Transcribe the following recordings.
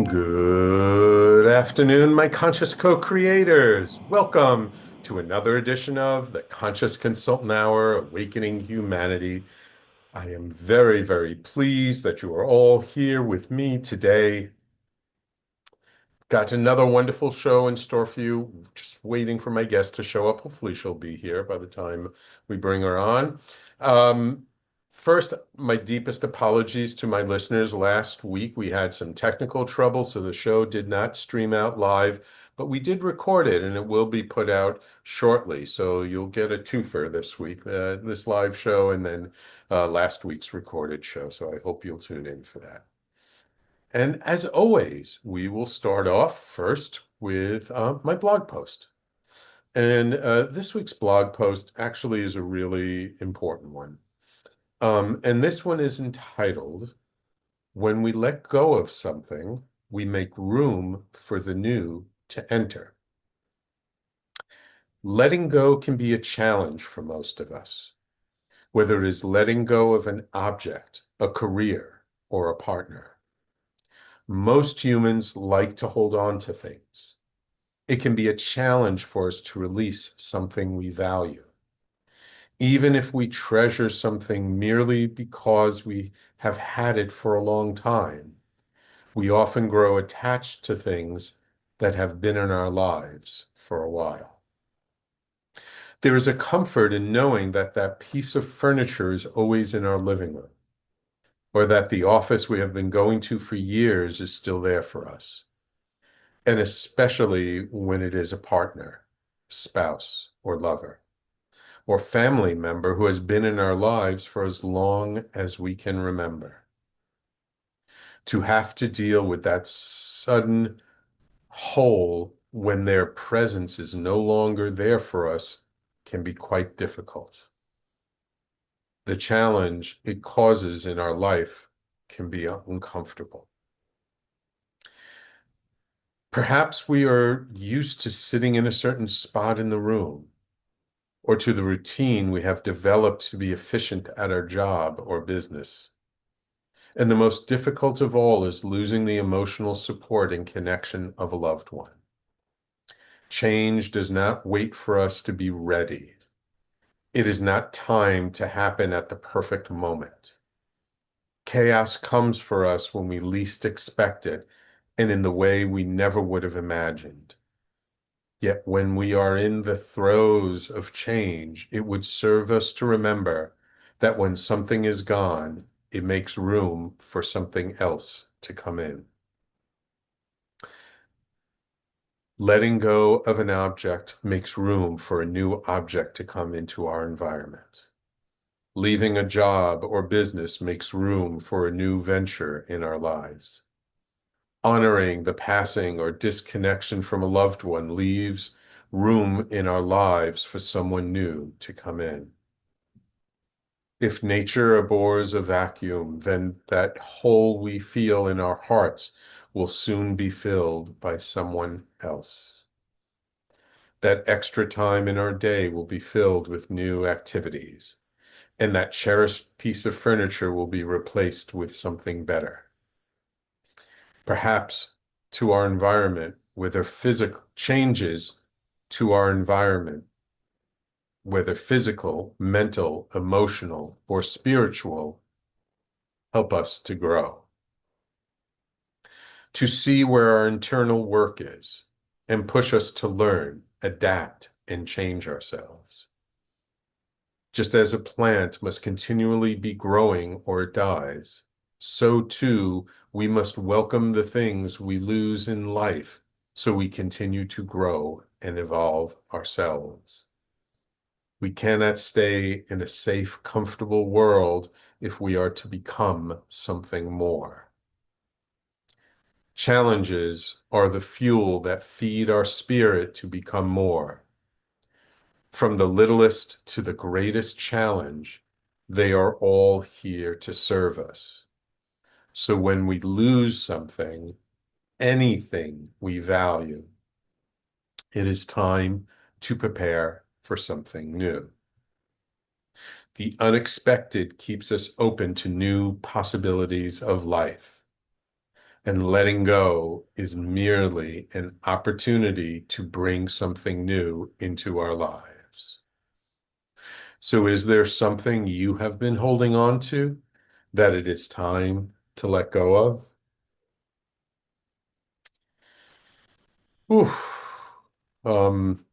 Good afternoon, my conscious co-creators. Welcome to another edition of the Conscious Consultant Hour, Awakening Humanity. I am very, very pleased that you are all here with me today. Got another wonderful show in store for you. Just waiting for my guest to show up. Hopefully she'll be here by the time we bring her on. Um, First, my deepest apologies to my listeners. Last week we had some technical trouble, so the show did not stream out live, but we did record it and it will be put out shortly. So you'll get a twofer this week, this live show and then last week's recorded show. So I hope you'll tune in for that. And as always, we will start off first with my blog post. And this week's blog post actually is a really important one. And this one is entitled, When We Let Go of Something, We Make Room for the New to Enter. Letting go can be a challenge for most of us, whether it is letting go of an object, a career, or a partner. Most humans like to hold on to things. It can be a challenge for us to release something we value. Even if we treasure something merely because we have had it for a long time, we often grow attached to things that have been in our lives for a while. There is a comfort in knowing that that piece of furniture is always in our living room, or that the office we have been going to for years is still there for us. And especially when it is a partner, spouse, or lover, or family member who has been in our lives for as long as we can remember. To have to deal with that sudden hole when their presence is no longer there for us can be quite difficult. The challenge it causes in our life can be uncomfortable. Perhaps we are used to sitting in a certain spot in the room, or to the routine we have developed to be efficient at our job or business. And the most difficult of all is losing the emotional support and connection of a loved one. Change does not wait for us to be ready. It is not timed to happen at the perfect moment. Chaos comes for us when we least expect it and in the way we never would have imagined. Yet when we are in the throes of change, it would serve us to remember that when something is gone, it makes room for something else to come in. Letting go of an object makes room for a new object to come into our environment. Leaving a job or business makes room for a new venture in our lives. Honoring the passing or disconnection from a loved one leaves room in our lives for someone new to come in. If nature abhors a vacuum, then that hole we feel in our hearts will soon be filled by someone else. That extra time in our day will be filled with new activities, and that cherished piece of furniture will be replaced with something better. Perhaps to our environment, whether physical changes to our environment, whether physical, mental, emotional, or spiritual, help us to grow. To see where our internal work is and push us to learn, adapt, and change ourselves. Just as a plant must continually be growing or it dies, so too we must welcome the things we lose in life so we continue to grow and evolve ourselves. We cannot stay in a safe, comfortable world if we are to become something more. Challenges are the fuel that feed our spirit to become more. From the littlest to the greatest challenge, they are all here to serve us. So when we lose something, anything we value, it is time to prepare for something new. The unexpected keeps us open to new possibilities of life. And letting go is merely an opportunity to bring something new into our lives. So, is there something you have been holding on to that it is time to let go of? Oof. Um,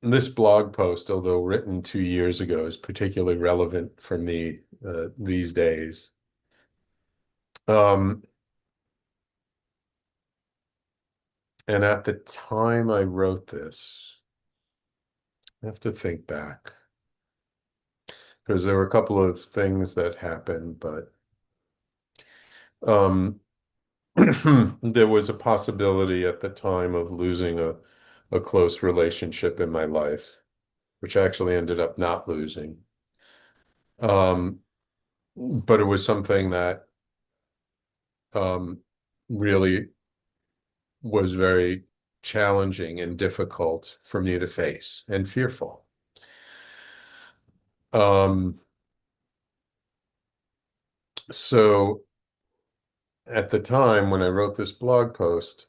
this blog post, although written 2 years ago, is particularly relevant for me these days. Um, and at the time I wrote this, I have to think back because there were a couple of things that happened, but um, there was a possibility at the time of losing a close relationship in my life, which I actually ended up not losing. Um, but it was something that um, really was very challenging and difficult for me to face and fearful. Um, so at the time when I wrote this blog post,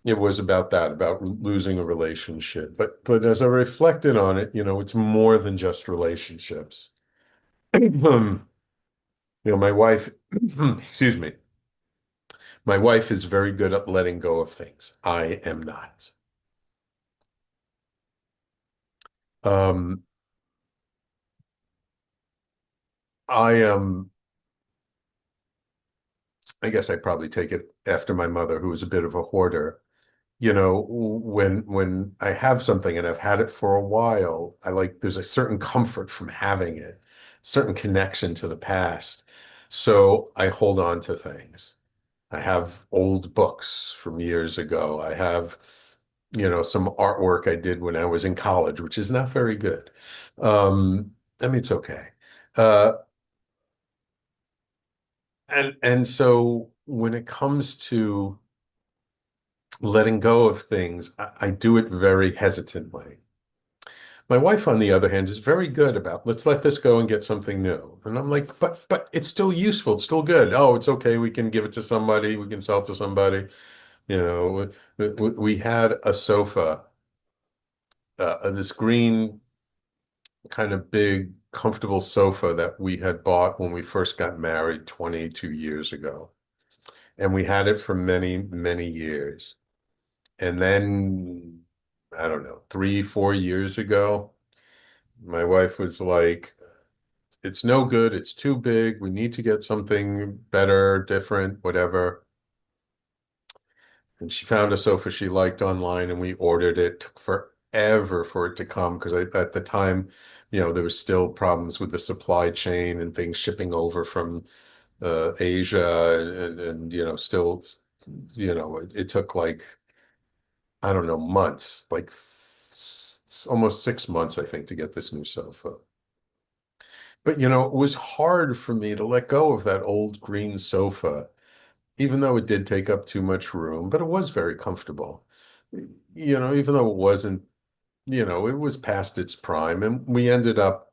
it was about that, about losing a relationship. But as I reflected on it, it's more than just relationships. My wife, excuse me, my wife is very good at letting go of things. I am not. Um, I am, I guess I probably take it after my mother, who was a bit of a hoarder. When I have something and I've had it for a while, there's a certain comfort from having it, certain connection to the past. So I hold on to things. I have old books from years ago. I have, some artwork I did when I was in college, which is not very good. I mean, it's okay. Uh, and so when it comes to letting go of things, I do it very hesitantly. My wife, on the other hand, is very good about let's let this go and get something new. And I'm like, but it's still useful. It's still good. Oh, it's okay. We can give it to somebody. We can sell it to somebody. We had a sofa, this green kind of big, comfortable sofa that we had bought when we first got married 22 years ago. And we had it for many, many years. And then, I don't know, 3, 4 years ago, my wife was like, it's no good. It's too big. We need to get something better, different, whatever. And she found a sofa she liked online and we ordered it. Took forever for it to come because at the time, there was still problems with the supply chain and things shipping over from Asia and still, it took like I don't know, months, like almost 6 months, I think, to get this new sofa. But, it was hard for me to let go of that old green sofa, even though it did take up too much room, but it was very comfortable. Even though it wasn't, it was past its prime. And we ended up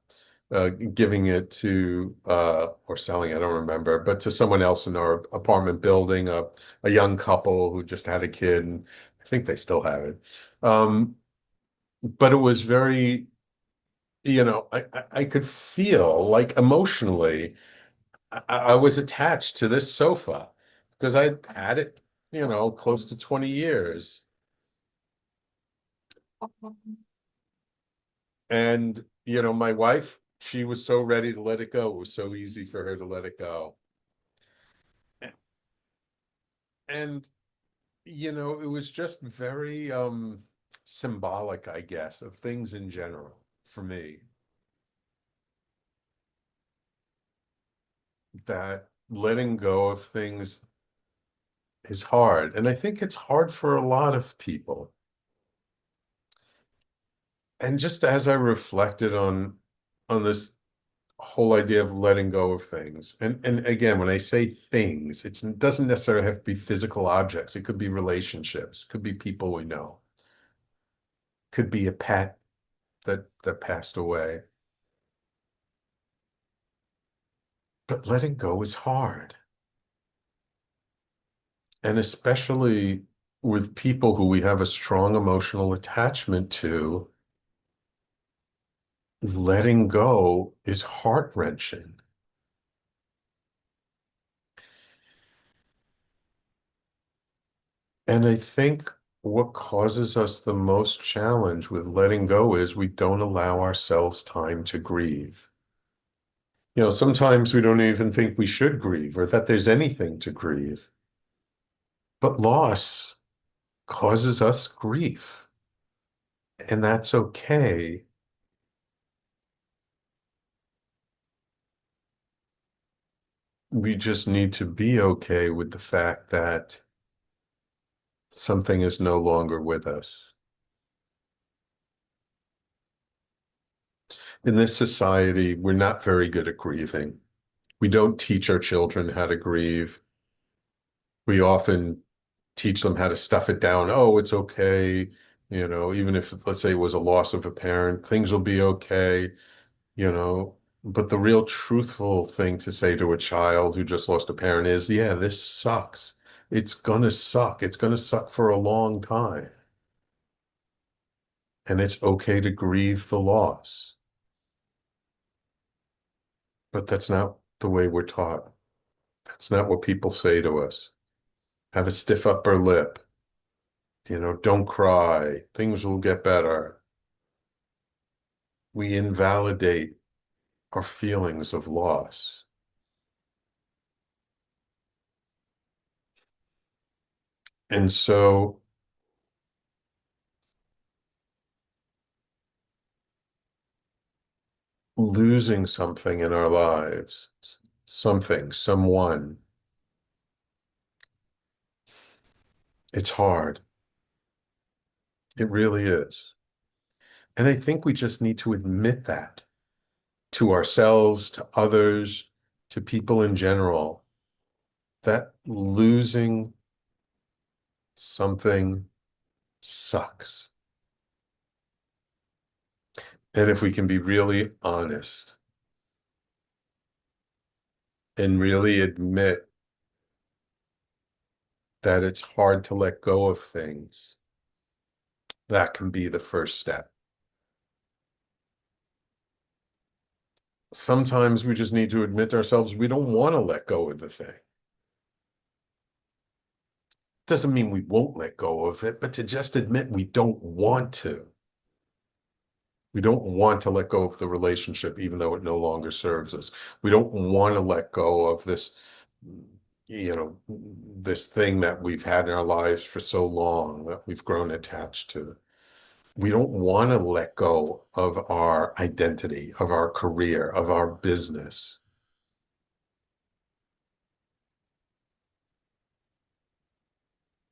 giving it to, or selling, I don't remember, but to someone else in our apartment building, a young couple who just had a kid, and I think they still have it. But it was very, I could feel like emotionally I was attached to this sofa because I had it, close to 20 years. And, my wife, she was so ready to let it go. It was so easy for her to let it go. And, it was just very symbolic, I guess, of things in general for me that letting go of things is hard. And I think it's hard for a lot of people. And just as I reflected on this whole idea of letting go of things, and again, when I say things, it doesn't necessarily have to be physical objects. It could be relationships, could be people we know, could be a pet that passed away. But letting go is hard. And especially with people who we have a strong emotional attachment to, letting go is heart-wrenching. And I think what causes us the most challenge with letting go is we don't allow ourselves time to grieve. Sometimes we don't even think we should grieve or that there's anything to grieve. But loss causes us grief, and that's okay. We just need to be okay with the fact that something is no longer with us. In this society, we're not very good at grieving. We don't teach our children how to grieve. We often teach them how to stuff it down. Oh, it's okay. Even if, let's say it was a loss of a parent, things will be okay, you know. But the real truthful thing to say to a child who just lost a parent is, yeah, this sucks. It's gonna suck. It's gonna suck for a long time. And it's okay to grieve the loss. But that's not the way we're taught. That's not what people say to us. Have a stiff upper lip. Don't cry. Things will get better. We invalidate our feelings of loss. And so losing something in our lives, something, someone, it's hard. It really is. And I think we just need to admit that to ourselves, to others, to people in general, that losing something sucks. And if we can be really honest and really admit that it's hard to let go of things, that can be the first step. Sometimes we just need to admit to ourselves we don't want to let go of the thing. Doesn't mean we won't let go of it, but to just admit we don't want to. We don't want to let go of the relationship, even though it no longer serves us. We don't want to let go of this thing that we've had in our lives for so long that we've grown attached to. We don't want to let go of our identity, of our career, of our business.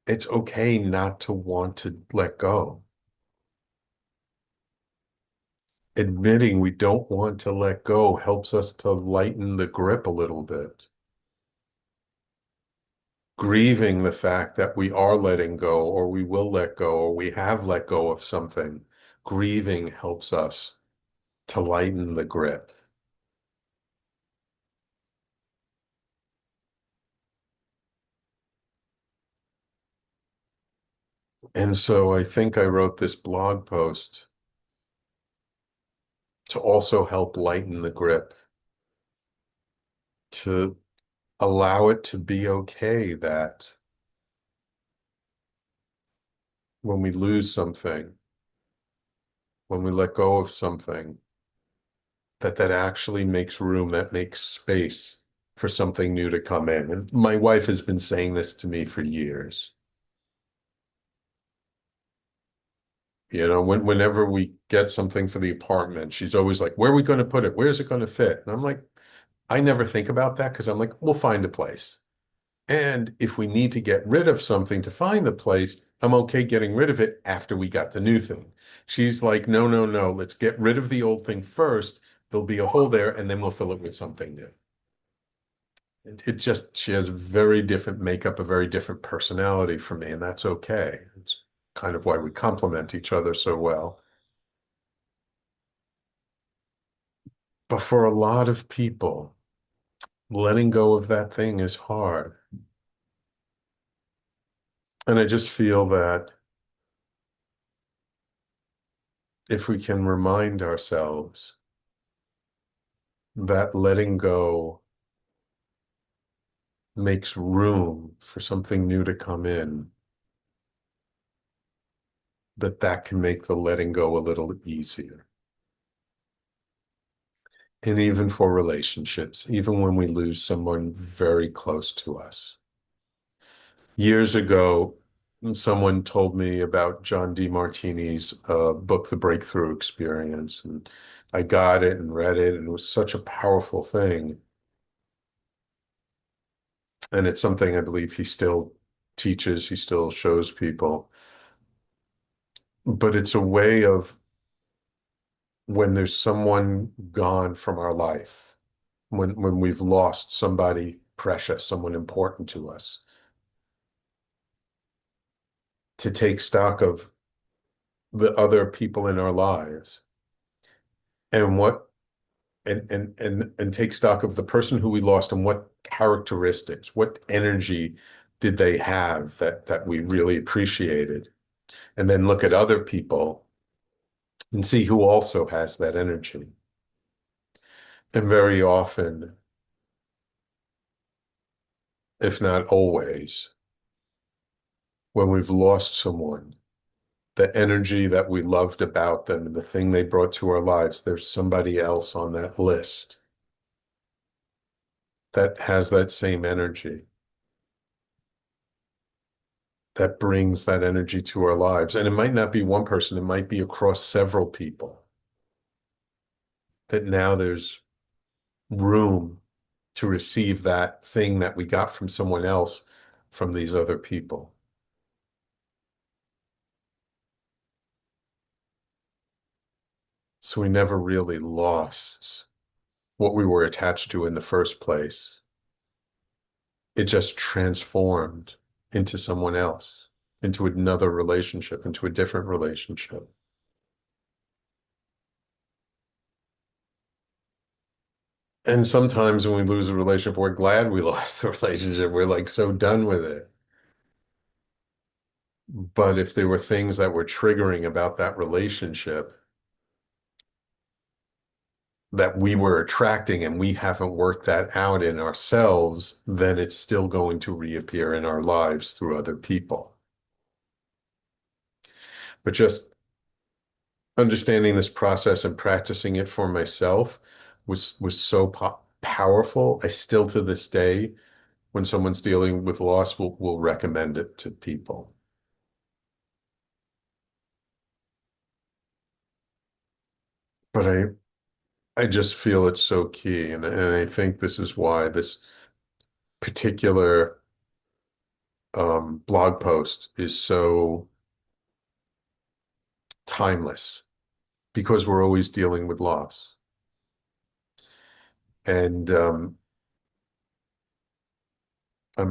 It's okay not to want to let go. Admitting we don't want to let go helps us to lighten the grip a little bit. Grieving the fact that we are letting go, or we will let go, or we have let go of something, grieving helps us to lighten the grip. And so I think I wrote this blog post to also help lighten the grip, to allow it to be okay that when we lose something, when we let go of something, that actually makes room, that makes space for something new to come in. And my wife has been saying this to me for years. Whenever we get something for the apartment, she's always like, where are we going to put it? Where's it going to fit? And I'm like, I never think about that because I'm like, we'll find a place. And if we need to get rid of something to find the place, I'm okay getting rid of it after we got the new thing. She's like, no, no, no, let's get rid of the old thing first. There'll be a hole there, and then we'll fill it with something new. She has a very different makeup, a very different personality from me, and that's okay. It's kind of why we complement each other so well. But for a lot of people, letting go of that thing is hard. And I just feel that if we can remind ourselves that letting go makes room for something new to come in, that can make the letting go a little easier. And even for relationships, even when we lose someone very close to us. Years ago, someone told me about John DeMartini's book, The Breakthrough Experience, and I got it and read it, and it was such a powerful thing. And it's something I believe he still teaches, he still shows people. But it's a way of when there's someone gone from our life, when we've lost somebody precious, someone important to us, to take stock of the other people in our lives and what and take stock of the person who we lost and what characteristics, what energy did they have that we really appreciated, and then look at other people and see who also has that energy. And very often, if not always, when we've lost someone, the energy that we loved about them and the thing they brought to our lives, there's somebody else on that list that has that same energy, that brings that energy to our lives. And it might not be one person, it might be across several people, that now there's room to receive that thing that we got from someone else from these other people. So we never really lost what we were attached to in the first place. It just transformed into someone else, into another relationship, into a different relationship. And sometimes when we lose a relationship, we're glad we lost the relationship. We're like so done with it. But if there were things that were triggering about that relationship that we were attracting and we haven't worked that out in ourselves, then it's still going to reappear in our lives through other people. But just understanding this process and practicing it for myself was so powerful. I still to this day, when someone's dealing with loss, will recommend it to people. But I just feel it's so key, and I think this is why this particular blog post is so timeless because we're always dealing with loss. And I'm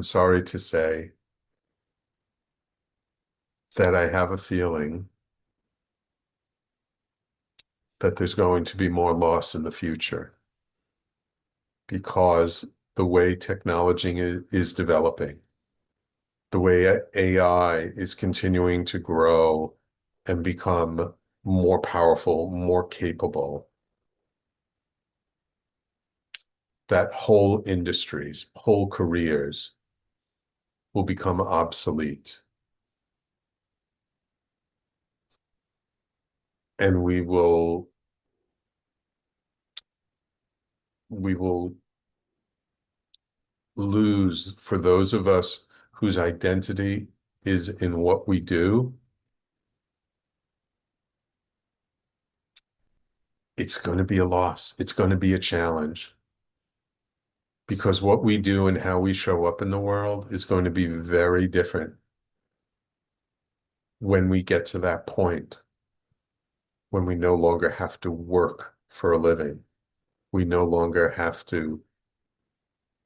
sorry to say that I have a feeling that there's going to be more loss in the future because the way technology is developing, the way AI is continuing to grow and become more powerful, more capable, that whole industries, whole careers will become obsolete. And we will lose, for those of us whose identity is in what we do, it's going to be a loss. It's going to be a challenge because what we do and how we show up in the world is going to be very different when we get to that point, when we no longer have to work for a living. We no longer have to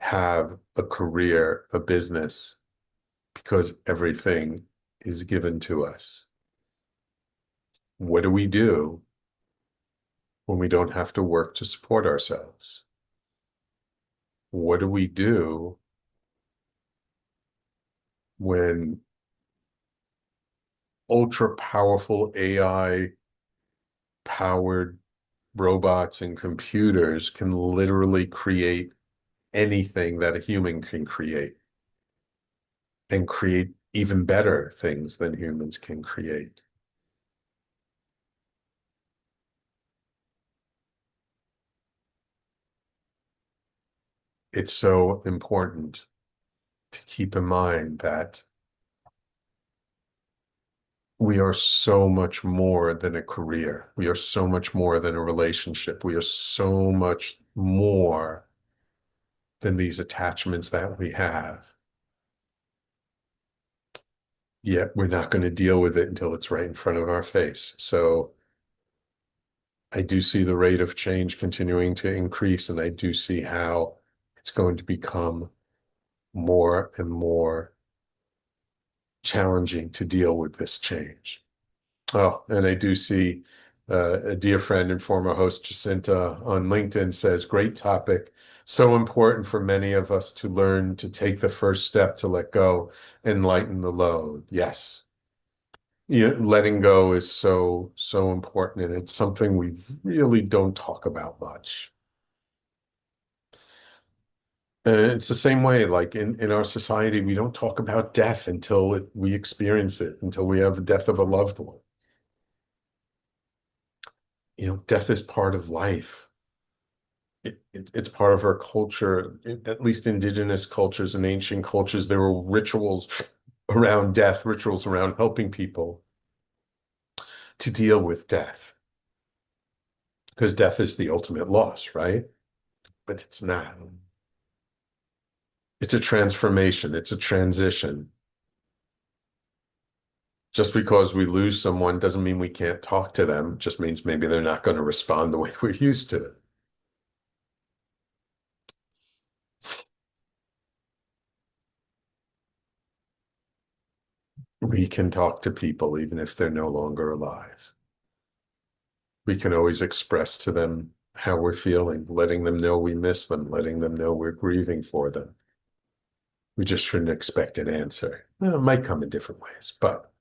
have a career, a business, because everything is given to us. What do we do when we don't have to work to support ourselves? What do we do when ultra powerful AI powered robots and computers can literally create anything that a human can create and create even better things than humans can create. It's so important to keep in mind that we are so much more than a career. We are so much more than a relationship. We are so much more than these attachments that we have. Yet we're not going to deal with it until it's right in front of our face. So I do see the rate of change continuing to increase, and I do see how it's going to become more and more challenging to deal with this change. Oh, and I do see a dear friend and former host, Jacinta, on LinkedIn says, great topic. So important for many of us to learn to take the first step to let go and lighten the load. Yes. Letting go is so, so important. And it's something we really don't talk about much. And it's the same way, like in our society, we don't talk about death until we experience it, until we have the death of a loved one. Death is part of life. It's part of our culture, at least indigenous cultures and ancient cultures. There were rituals around death, rituals around helping people to deal with death, because death is the ultimate loss, right? But it's not. It's a transformation. It's a transition. Just because we lose someone doesn't mean we can't talk to them. It just means maybe they're not going to respond the way we're used to. We can talk to people even if they're no longer alive. We can always express to them how we're feeling, letting them know we miss them, letting them know we're grieving for them. We just shouldn't expect an answer. Well, it might come in different ways, but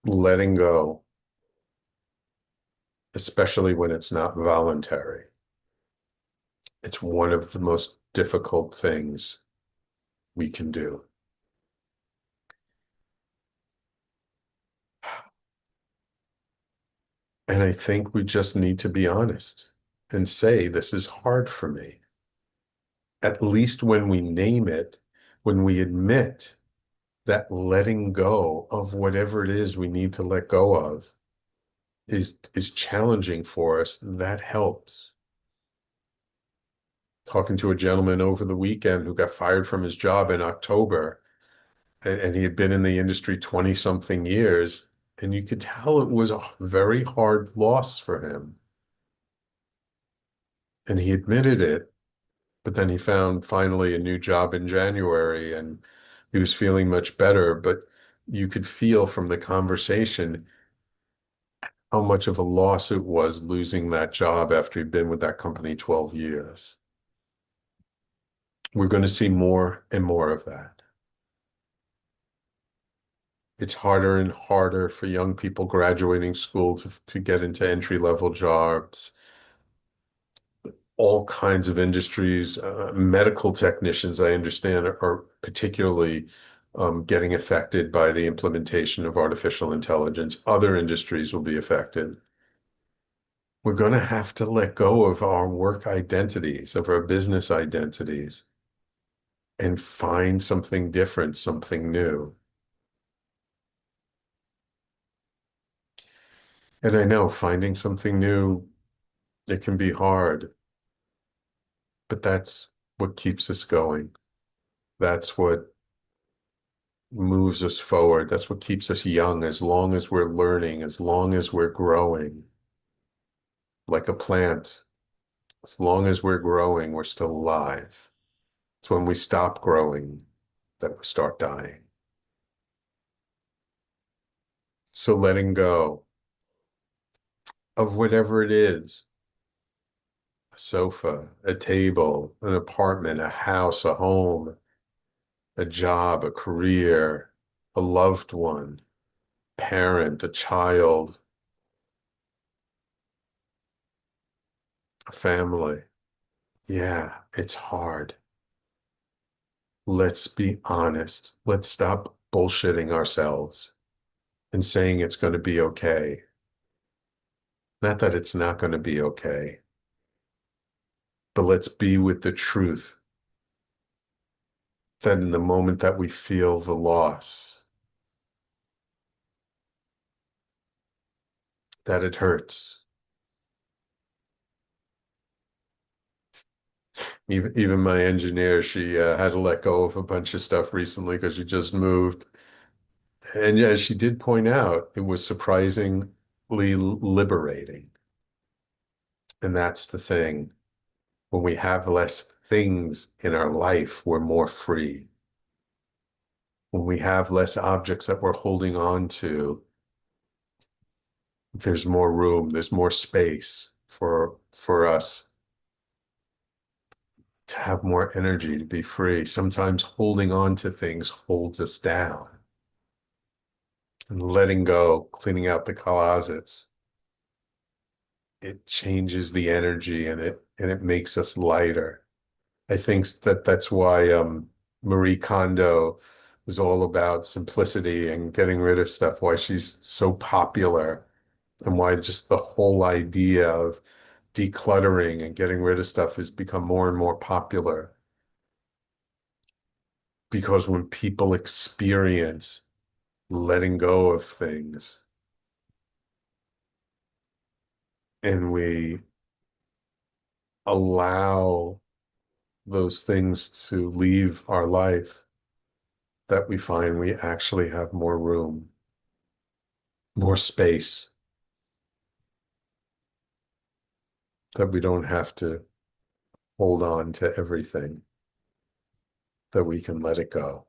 letting go, especially when it's not voluntary, it's one of the most difficult things we can do. And I think we just need to be honest and say, this is hard for me. At least when we name it, when we admit that letting go of whatever it is we need to let go of is challenging for us, that helps. Talking to a gentleman over the weekend who got fired from his job in October, and he had been in the industry 20 something years, and you could tell it was a very hard loss for him. And he admitted it, but then he found finally a new job in January and he was feeling much better. But you could feel from the conversation how much of a loss it was losing that job after he'd been with that company 12 years. We're going to see more and more of that. It's harder and harder for young people graduating school to get into entry-level jobs, all kinds of industries. Medical technicians, I understand, are particularly getting affected by the implementation of artificial intelligence. Other industries will be affected. We're going to have to let go of our work identities, of our business identities, and find something different, something new. And I know finding something new, it can be hard, but that's what keeps us going. That's what moves us forward. That's what keeps us young, as long as we're learning, as long as we're growing. Like a plant, as long as we're growing, we're still alive. It's when we stop growing that we start dying. So letting go of whatever it is, a sofa, a table, an apartment, a house, a home, a job, a career, a loved one, parent, a child, a family. Yeah, it's hard. Let's be honest. Let's stop bullshitting ourselves and saying it's going to be okay. Not that it's not going to be okay, but let's be with the truth that in the moment that we feel the loss, that it hurts. Even my engineer, she had to let go of a bunch of stuff recently because she just moved. And yeah, she did point out it was surprisingly liberating. And that's the thing. When we have less things in our life, we're more free. When we have less objects that we're holding on to, there's more room, there's more space for us to have more energy, to be free. Sometimes holding on to things holds us down. And letting go, cleaning out the closets, it changes the energy and it makes us lighter. I think that that's why Marie Kondo was all about simplicity and getting rid of stuff, why she's so popular, and why just the whole idea of decluttering and getting rid of stuff has become more and more popular. Because when people experience letting go of things and we allow those things to leave our life, that we find we actually have more room, more space, that we don't have to hold on to everything, that we can let it go.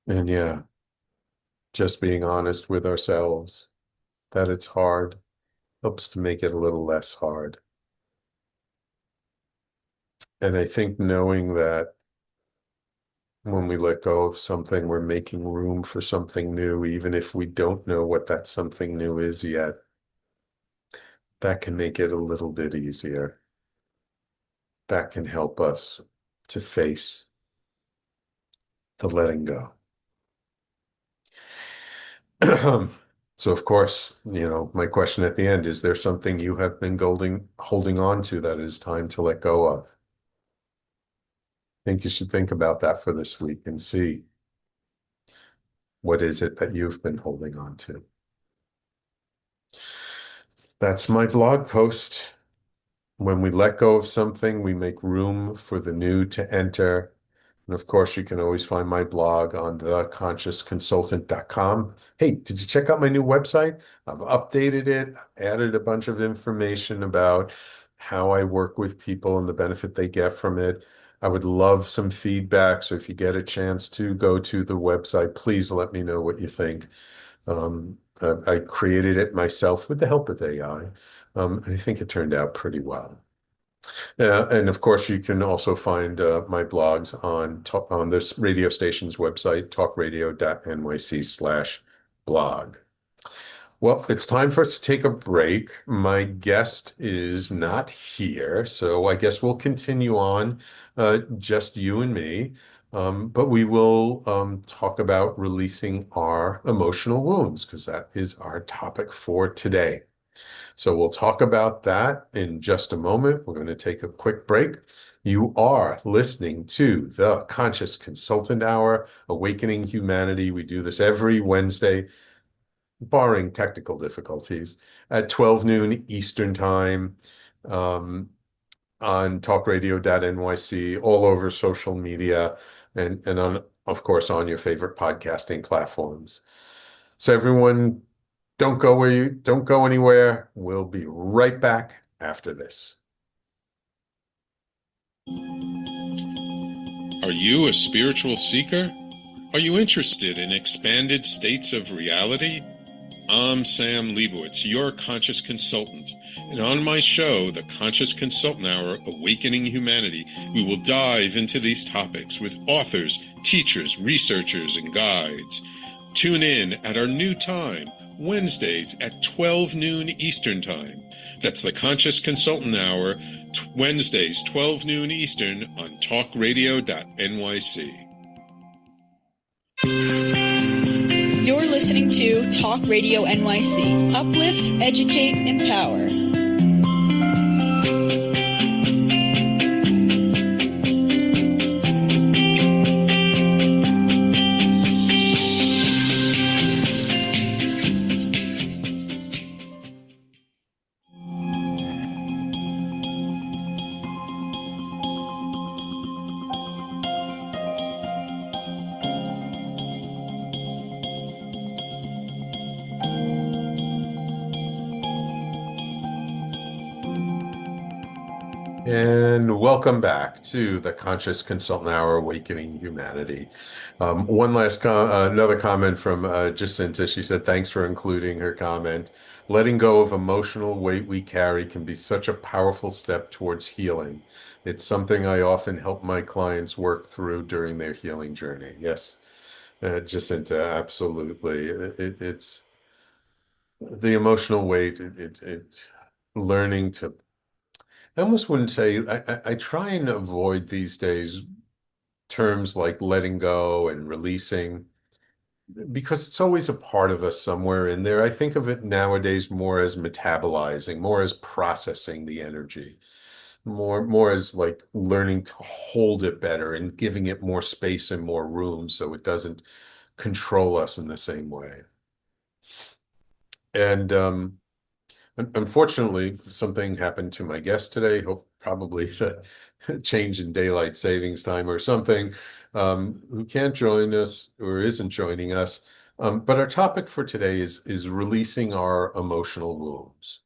And yeah, just being honest with ourselves that it's hard helps to make it a little less hard. And I think knowing that when we let go of something, we're making room for something new, even if we don't know what that something new is yet, that can make it a little bit easier. That can help us to face the letting go. So of course, my question at the end, is there something you have been holding on to that it is time to let go of? I think you should think about that for this week and see what is it that you've been holding on to. That's my blog post. When we let go of something, we make room for the new to enter. And of course, you can always find my blog on theconsciousconsultant.com. Hey, did you check out my new website? I've updated it, added a bunch of information about how I work with people and the benefit they get from it. I would love some feedback. So if you get a chance to go to the website, please let me know what you think. I created it myself with the help of AI. And I think it turned out pretty well. And of course, you can also find my blogs on this radio station's website, talkradio.nyc/blog. Well, it's time for us to take a break. My guest is not here, so I guess we'll continue on, just you and me. But we will talk about releasing our emotional wounds, because that is our topic for today. So we'll talk about that in just a moment. We're going to take a quick break. You are listening to the Conscious Consultant Hour, Awakening Humanity. We do this every Wednesday, barring technical difficulties, at 12 noon Eastern Time, on talkradio.nyc, all over social media, and on, of course, on your favorite podcasting platforms. So everyone, don't go anywhere. We'll be right back after this. Are you a spiritual seeker? Are you interested in expanded states of reality? I'm Sam Leibowitz, your conscious consultant. And on my show, The Conscious Consultant Hour, Awakening Humanity, we will dive into these topics with authors, teachers, researchers, and guides. Tune in at our new time, Wednesdays at 12 noon Eastern Time. That's The Conscious Consultant Hour, Wednesdays, 12 noon Eastern on talkradio.nyc. You're listening to Talk Radio NYC. Uplift, educate, empower. And welcome back to the Conscious Consultant Hour, Awakening Humanity. Another comment from Jacinta. She said, thanks for including her comment. Letting go of emotional weight we carry can be such a powerful step towards healing. It's something I often help my clients work through during their healing journey. Yes, Jacinta, absolutely. It's the emotional weight. It's learning to I almost wouldn't say I try and avoid these days terms like letting go and releasing because it's always a part of us somewhere in there. I think of it nowadays more as metabolizing, more as processing the energy, more as like learning to hold it better and giving it more space and more room so it doesn't control us in the same way. And unfortunately, something happened to my guest today. Hope probably the change in daylight savings time or something, who can't join us or isn't joining us. But our topic for today is releasing our emotional wounds,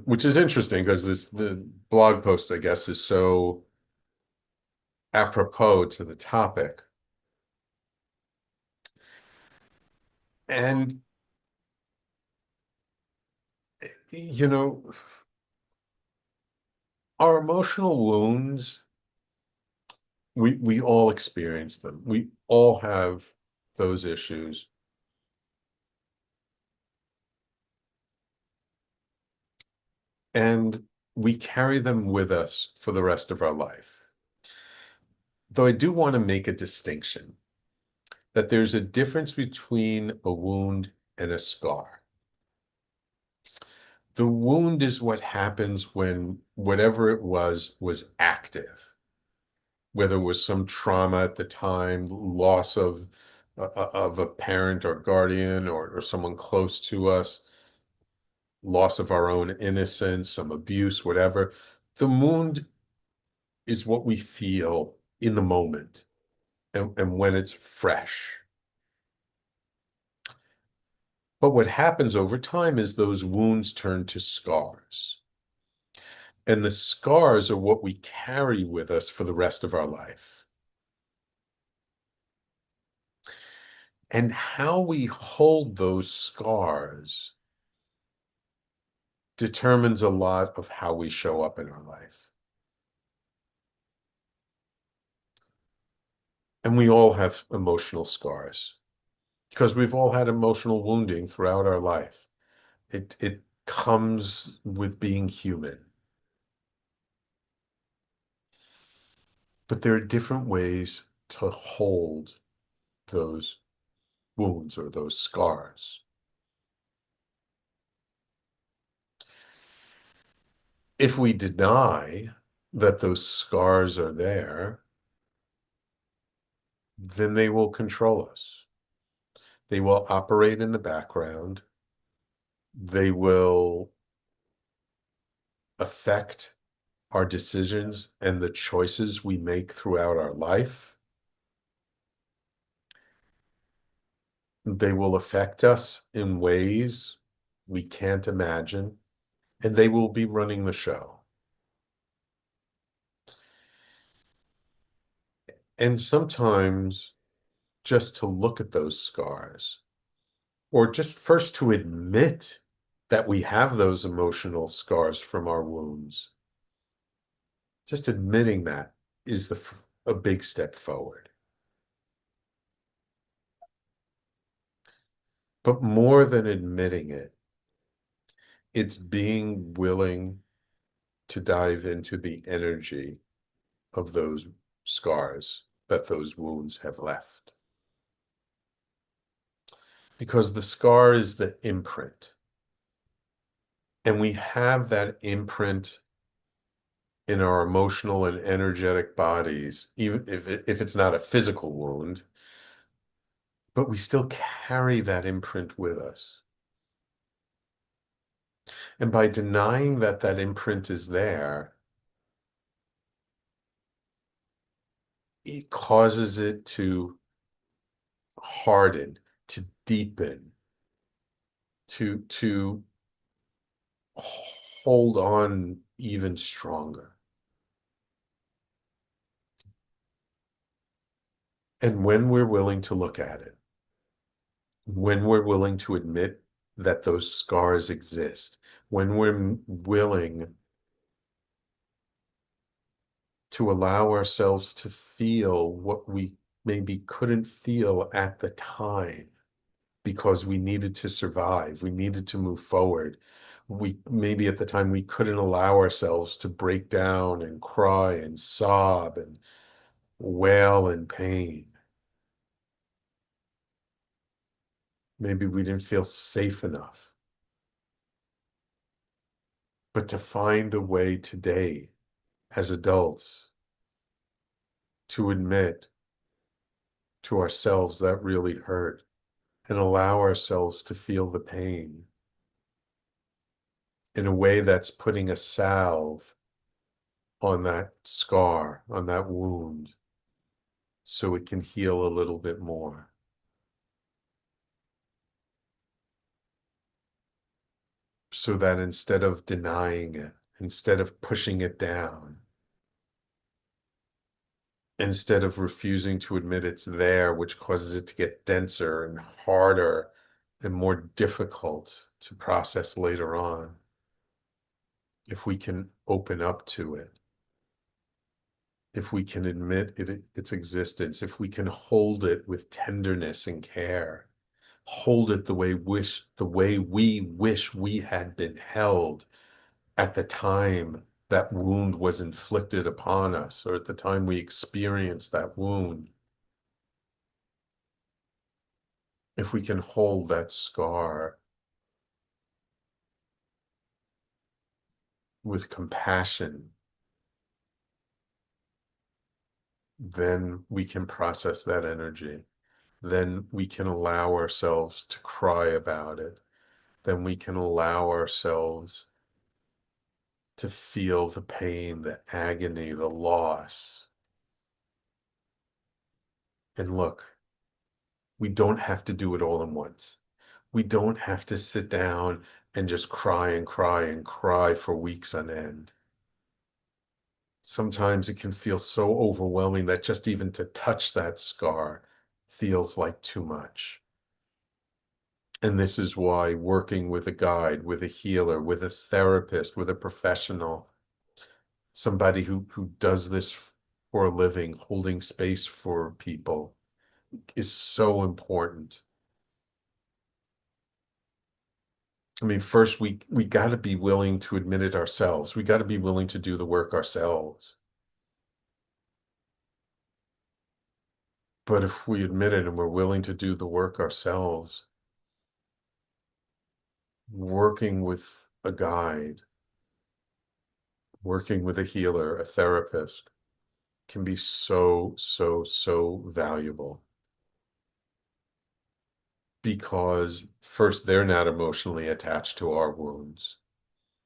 which is interesting because the blog post, I guess, is so apropos to the topic. And you know, our emotional wounds we all experience them. We all have those issues. And we carry them with us for the rest of our life. Though I do want to make a distinction that there's a difference between a wound and a scar. The wound is what happens when whatever it was active, whether it was some trauma at the time, loss of a parent or guardian or someone close to us, loss of our own innocence, some abuse, whatever. The wound is what we feel in the moment and when it's fresh. But what happens over time is those wounds turn to scars. And the scars are what we carry with us for the rest of our life. And how we hold those scars determines a lot of how we show up in our life. And we all have emotional scars because we've all had emotional wounding throughout our life. It comes with being human. But there are different ways to hold those wounds or those scars. If we deny that those scars are there, then they will control us. They will operate in the background. They will affect our decisions and the choices we make throughout our life. They will affect us in ways we can't imagine, and they will be running the show. And sometimes just to look at those scars or just first to admit that we have those emotional scars from our wounds. Just admitting that is a big step forward. But more than admitting it, it's being willing to dive into the energy of those scars that those wounds have left. Because the scar is the imprint. And we have that imprint in our emotional and energetic bodies, even if it's not a physical wound, but we still carry that imprint with us. And by denying that that imprint is there, it causes it to harden, to deepen, to hold on even stronger. And when we're willing to look at it, when we're willing to admit that those scars exist, when we're willing to allow ourselves to feel what we maybe couldn't feel at the time because we needed to survive, we needed to move forward. We maybe at the time we couldn't allow ourselves to break down and cry and sob and wail in pain. Maybe we didn't feel safe enough. But to find a way today as adults to admit to ourselves that really hurt and allow ourselves to feel the pain in a way that's putting a salve on that scar, on that wound, so it can heal a little bit more. So that instead of denying it, instead of pushing it down, instead of refusing to admit it's there, which causes it to get denser and harder and more difficult to process later on, if we can open up to it, if we can admit its existence, if we can hold it with tenderness and care, hold it the way we wish we had been held at the time that wound was inflicted upon us, or at the time we experienced that wound. If we can hold that scar with compassion, then we can process that energy. Then we can allow ourselves to cry about it. Then we can allow ourselves to feel the pain, the agony, the loss. And look, we don't have to do it all at once. We don't have to sit down and just cry and cry and cry for weeks on end. Sometimes it can feel so overwhelming that just even to touch that scar feels like too much. And this is why working with a guide, with a healer, with a therapist, with a professional, somebody who does this for a living, holding space for people, is so important. I mean, first we got to be willing to admit it ourselves. We got to be willing to do the work ourselves. But if we admit it and we're willing to do the work ourselves, working with a guide, working with a healer, a therapist, can be so, so, so valuable. Because first, they're not emotionally attached to our wounds.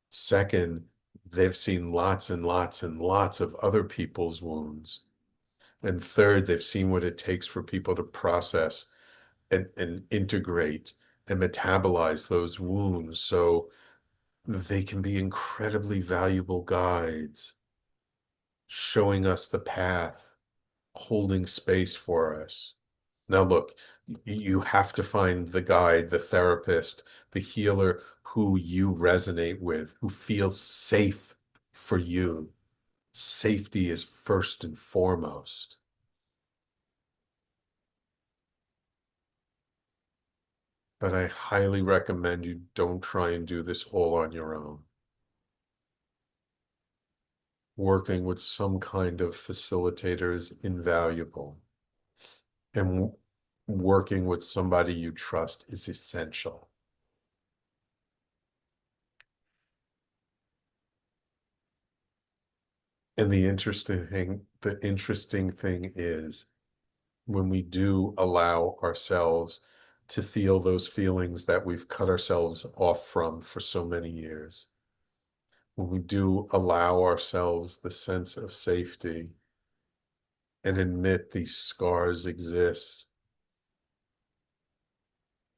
Second, they've seen lots and lots and lots of other people's wounds. And third, they've seen what it takes for people to process and integrate and metabolize those wounds. So they can be incredibly valuable guides, showing us the path, holding space for us. Now, look, you have to find the guide, the therapist, the healer who you resonate with, who feels safe for you. Safety is first and foremost. But I highly recommend you don't try and do this all on your own. Working with some kind of facilitator is invaluable. And working with somebody you trust is essential. And the interesting thing is when we do allow ourselves to feel those feelings that we've cut ourselves off from for so many years, when we do allow ourselves the sense of safety and admit these scars exist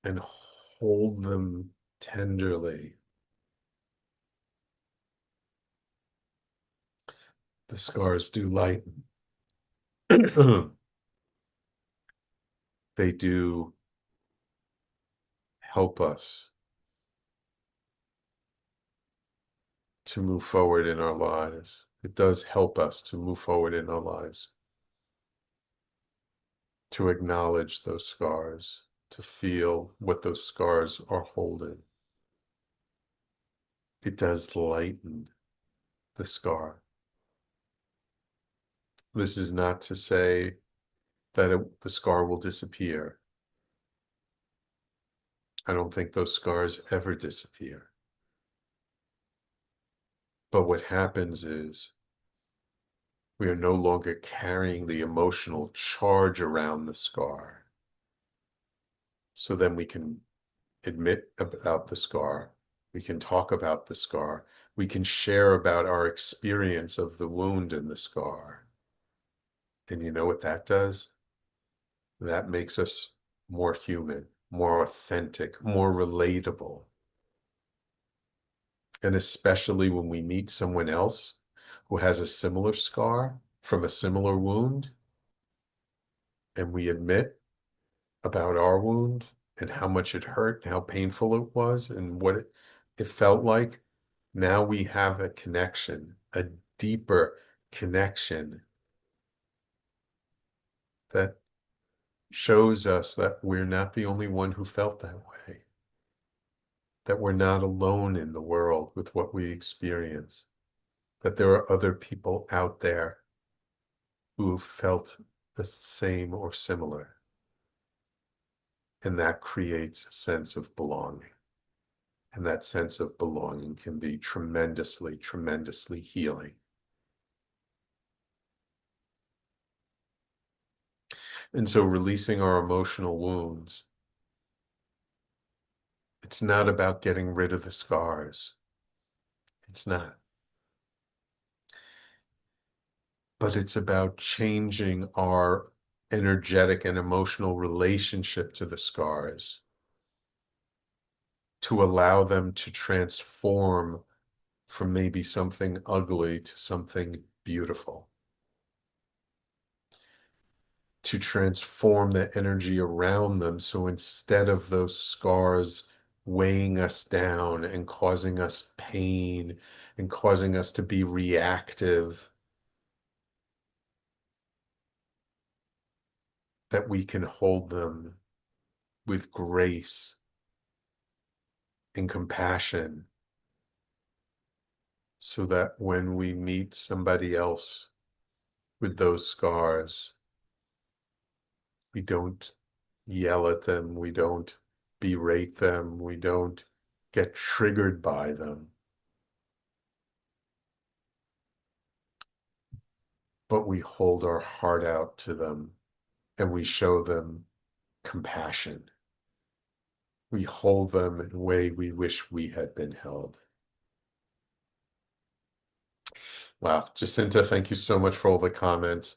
and hold them tenderly, the scars do lighten. They do help us to move forward in our lives. It does help us to move forward in our lives, to acknowledge those scars, to feel what those scars are holding. It does lighten the scar. This is not to say that the scar will disappear. I don't think those scars ever disappear. But what happens is we are no longer carrying the emotional charge around the scar. So then we can admit about the scar. We can talk about the scar. We can share about our experience of the wound and the scar. And you know what that does? That makes us more human, more authentic, more relatable. And especially when we meet someone else who has a similar scar from a similar wound, and we admit about our wound and how much it hurt, and how painful it was, and what it felt like. Now we have a connection, a deeper connection that shows us that we're not the only one who felt that way, that we're not alone in the world with what we experience, that there are other people out there who felt the same or similar. And that creates a sense of belonging. And that sense of belonging can be tremendously, tremendously healing. And so releasing our emotional wounds, it's not about getting rid of the scars. It's not. But it's about changing our energetic and emotional relationship to the scars to allow them to transform from maybe something ugly to something beautiful, to transform the energy around them. So instead of those scars weighing us down and causing us pain and causing us to be reactive, that we can hold them with grace and compassion, so that when we meet somebody else with those scars, we don't yell at them, we don't berate them, we don't get triggered by them, but we hold our heart out to them and we show them compassion. We hold them in a way we wish we had been held. Wow, Jacinta, thank you so much for all the comments.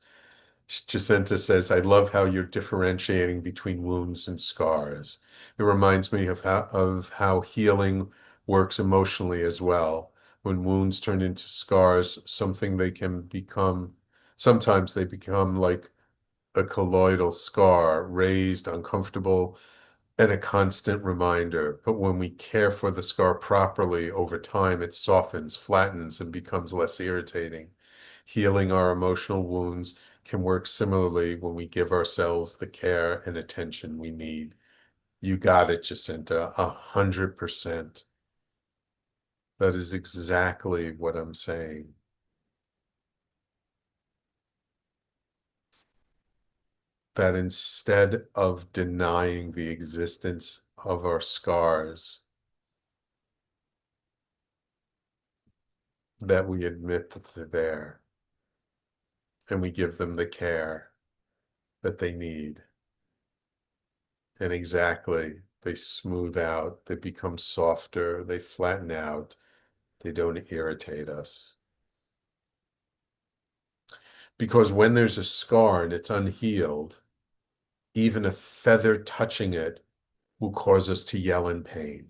Jacinta says, I love how you're differentiating between wounds and scars. It reminds me of how healing works emotionally as well. When wounds turn into scars, sometimes they become like a colloidal scar, raised, uncomfortable, and a constant reminder. But when we care for the scar properly over time, it softens, flattens, and becomes less irritating. Healing our emotional wounds can work similarly when we give ourselves the care and attention we need. You got it, Jacinta, 100%. That is exactly what I'm saying. That instead of denying the existence of our scars, that we admit that they're there and we give them the care that they need. And exactly, they smooth out, they become softer, they flatten out, they don't irritate us. Because when there's a scar and it's unhealed, even a feather touching it will cause us to yell in pain.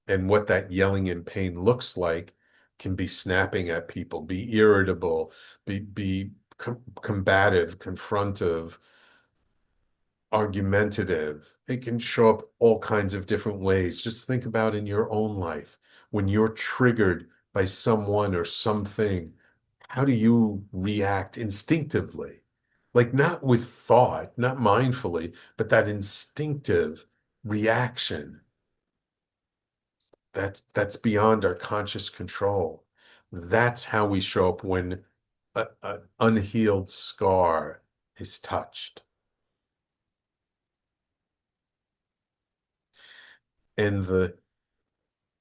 And what that yelling in pain looks like can be snapping at people, be irritable, be combative, confrontive, argumentative. It can show up all kinds of different ways. Just think about in your own life when you're triggered by someone or something, how do you react instinctively? Like not with thought, not mindfully, but that instinctive reaction. That's beyond our conscious control. That's how we show up when an unhealed scar is touched. And the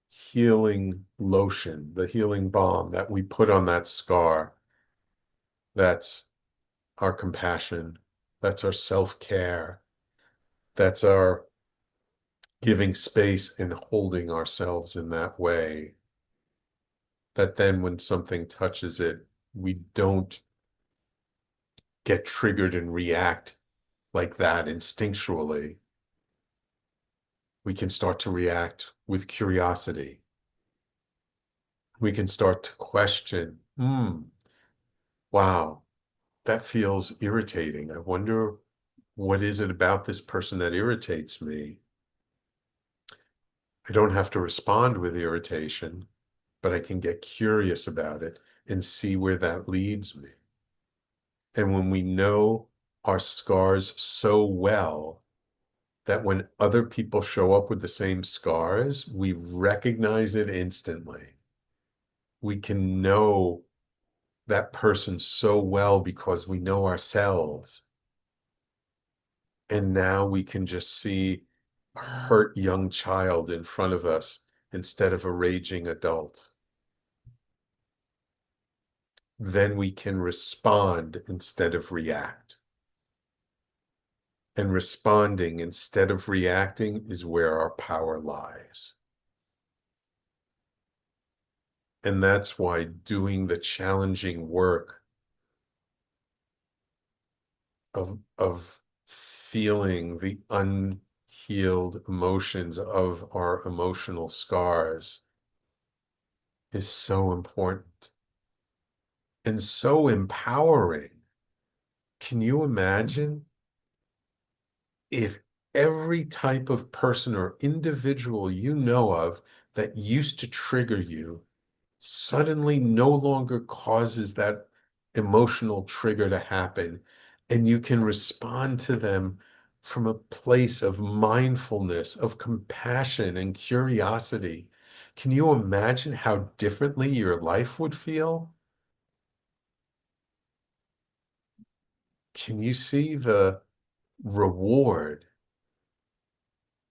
healing lotion, the healing balm that we put on that scar, that's our compassion, that's our self-care, that's our giving space and holding ourselves in that way. That then when something touches it, we don't get triggered and react like that instinctually. We can start to react with curiosity. We can start to question, wow, that feels irritating. I wonder what is it about this person that irritates me? I don't have to respond with irritation, but I can get curious about it and see where that leads me. And when we know our scars so well that when other people show up with the same scars, we recognize it instantly. We can know that person so well because we know ourselves. And now we can just see a hurt young child in front of us instead of a raging adult. Then we can respond instead of react. And responding instead of reacting is where our power lies. And that's why doing the challenging work of feeling the unhealed emotions of our emotional scars is so important and so empowering. Can you imagine if every type of person or individual you know of that used to trigger you suddenly no longer causes that emotional trigger to happen, and you can respond to them from a place of mindfulness, of compassion and curiosity? Can you imagine how differently your life would feel? Can you see the reward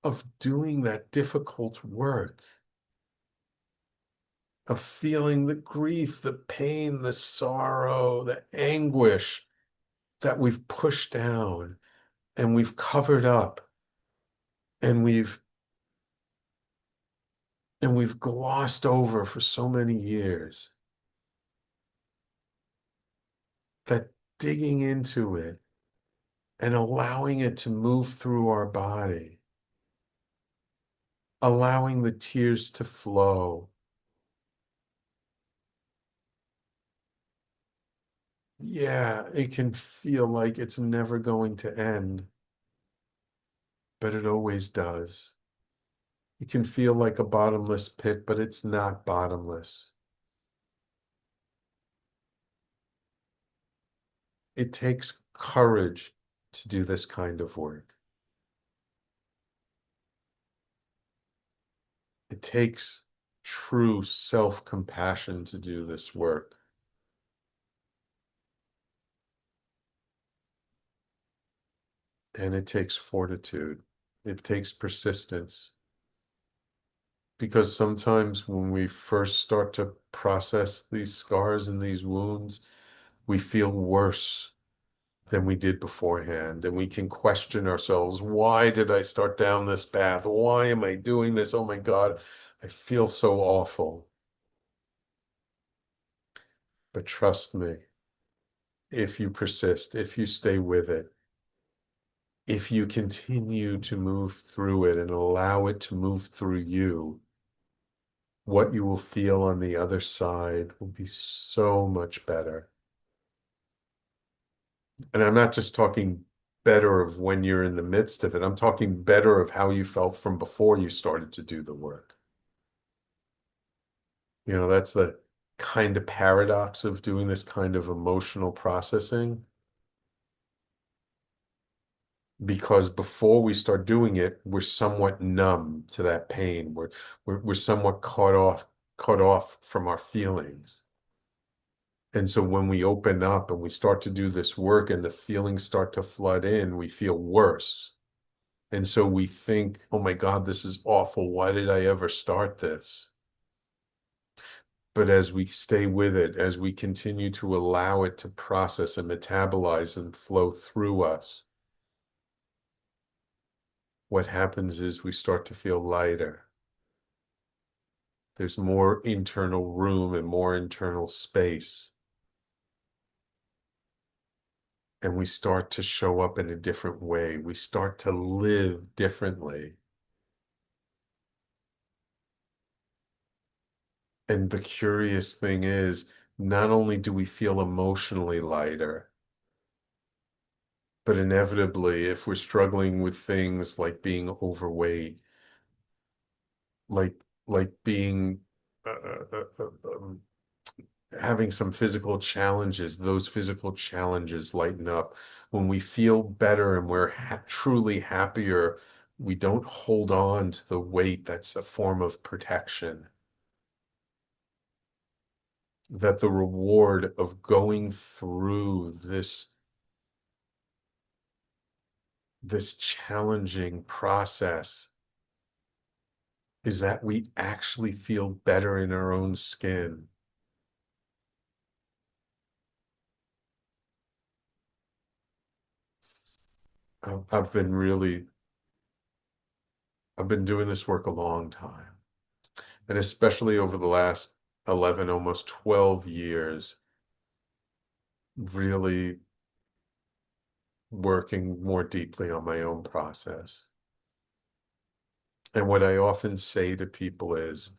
of doing that difficult work, of feeling the grief, the pain, the sorrow, the anguish that we've pushed down and we've covered up and we've glossed over for so many years, that digging into it and allowing it to move through our body, allowing the tears to flow, Yeah, it can feel like it's never going to end, but it always does. It can feel like a bottomless pit, but it's not bottomless. It takes courage to do this kind of work. It takes true self-compassion to do this work. And it takes fortitude. It takes persistence. Because sometimes when we first start to process these scars and these wounds, we feel worse than we did beforehand. And we can question ourselves, why did I start down this path? Why am I doing this? Oh my God, I feel so awful. But trust me, if you persist, if you stay with it, if you continue to move through it and allow it to move through you, what you will feel on the other side will be so much better. And I'm not just talking better of when you're in the midst of it. I'm talking better of how you felt from before you started to do the work. That's the kind of paradox of doing this kind of emotional processing. Because before we start doing it, we're somewhat numb to that pain. We're somewhat caught off from our feelings. And so when we open up and we start to do this work and the feelings start to flood in, we feel worse. And so we think, oh my God, this is awful. Why did I ever start this? But as we stay with it, as we continue to allow it to process and metabolize and flow through us, what happens is we start to feel lighter. There's more internal room and more internal space. And we start to show up in a different way. We start to live differently. And the curious thing is, not only do we feel emotionally lighter, but inevitably, if we're struggling with things like being overweight, like being uh, uh, uh, um, having some physical challenges, those physical challenges lighten up. When we feel better and we're truly happier, we don't hold on to the weight. That's a form of protection. That the reward of going through this challenging process is that we actually feel better in our own skin. I've been really, I've been doing this work a long time. And especially over the last 11, almost 12 years, really working more deeply on my own process. And what I often say to people is,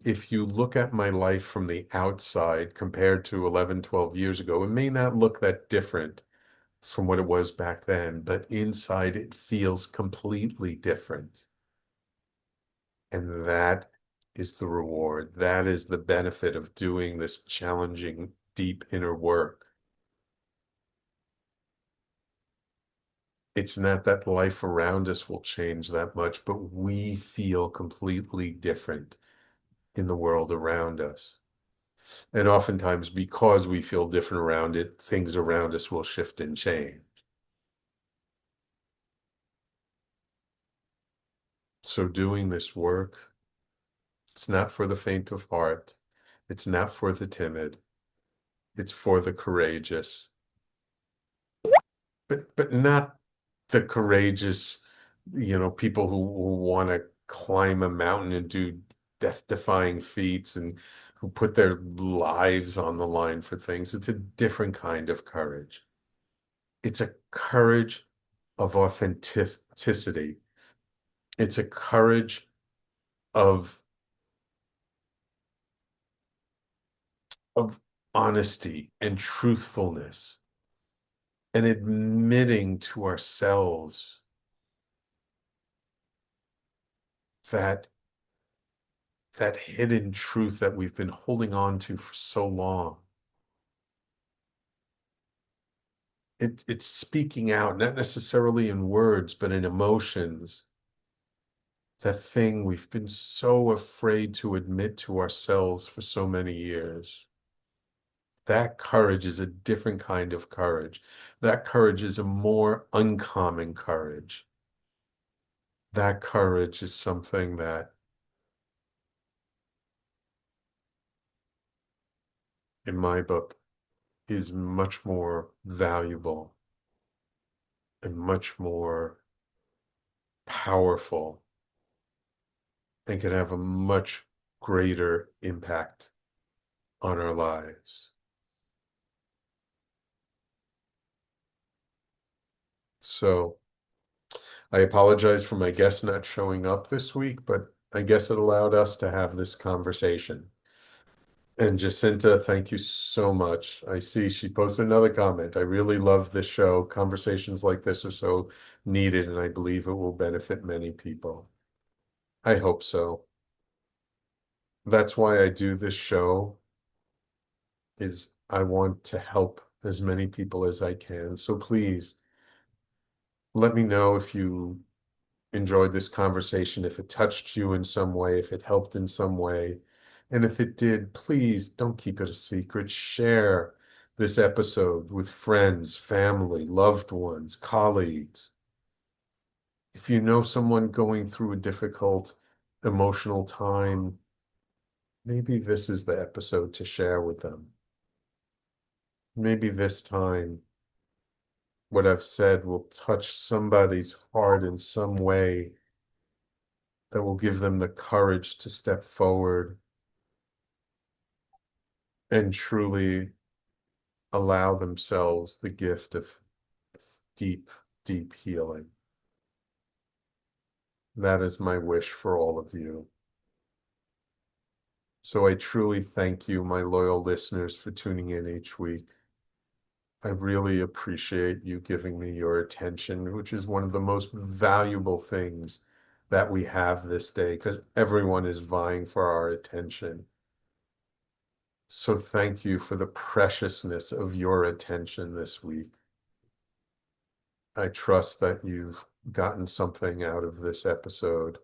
if you look at my life from the outside compared to 11, 12 years ago, it may not look that different from what it was back then, but inside it feels completely different. And that is the reward. That is the benefit of doing this challenging, deep inner work. It's not that life around us will change that much, but we feel completely different in the world around us. And oftentimes, because we feel different around it, things around us will shift and change. So doing this work, it's not for the faint of heart. It's not for the timid. It's for the courageous. But not the courageous, people who want to climb a mountain and do death-defying feats and who put their lives on the line for things. It's a different kind of courage. It's a courage of authenticity. It's a courage of of honesty and truthfulness and admitting to ourselves that that hidden truth that we've been holding on to for so long. It's speaking out, not necessarily in words, but in emotions. That thing we've been so afraid to admit to ourselves for so many years. That courage is a different kind of courage. That courage is a more uncommon courage. That courage is something that, in my book, is much more valuable and much more powerful and can have a much greater impact on our lives. So I apologize for my guest not showing up this week, but I guess it allowed us to have this conversation. And Jacinta, thank you so much. I see she posted another comment. I really love this show. Conversations like this are so needed, and I believe it will benefit many people. I hope so. That's why I do this show, is I want to help as many people as I can. So please let me know if you enjoyed this conversation, if it touched you in some way, if it helped in some way. And if it did, please don't keep it a secret. Share this episode with friends, family, loved ones, colleagues. If you know someone going through a difficult emotional time, maybe this is the episode to share with them. Maybe this time, what I've said will touch somebody's heart in some way that will give them the courage to step forward and truly allow themselves the gift of deep, deep healing. That is my wish for all of you. So I truly thank you, my loyal listeners, for tuning in each week. I really appreciate you giving me your attention, which is one of the most valuable things that we have this day, because everyone is vying for our attention. So thank you for the preciousness of your attention this week. I trust that you've gotten something out of this episode,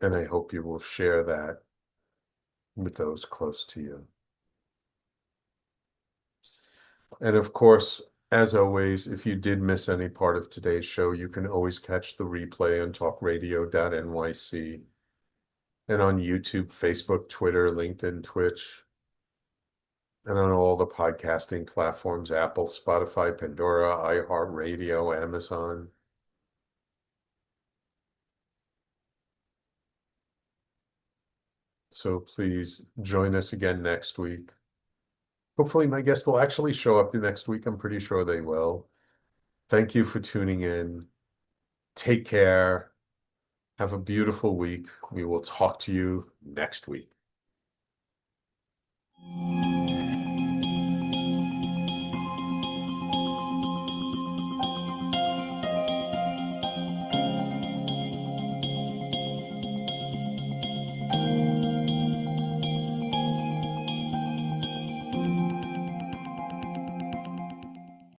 and I hope you will share that with those close to you. And of course, as always, if you did miss any part of today's show, you can always catch the replay on talkradio.nyc and on YouTube, Facebook, Twitter, LinkedIn, Twitch, and on all the podcasting platforms, Apple, Spotify, Pandora, iHeartRadio, Amazon. So please join us again next week. Hopefully my guest will actually show up next week. I'm pretty sure they will. Thank you for tuning in. Take care. Have a beautiful week. We will talk to you next week.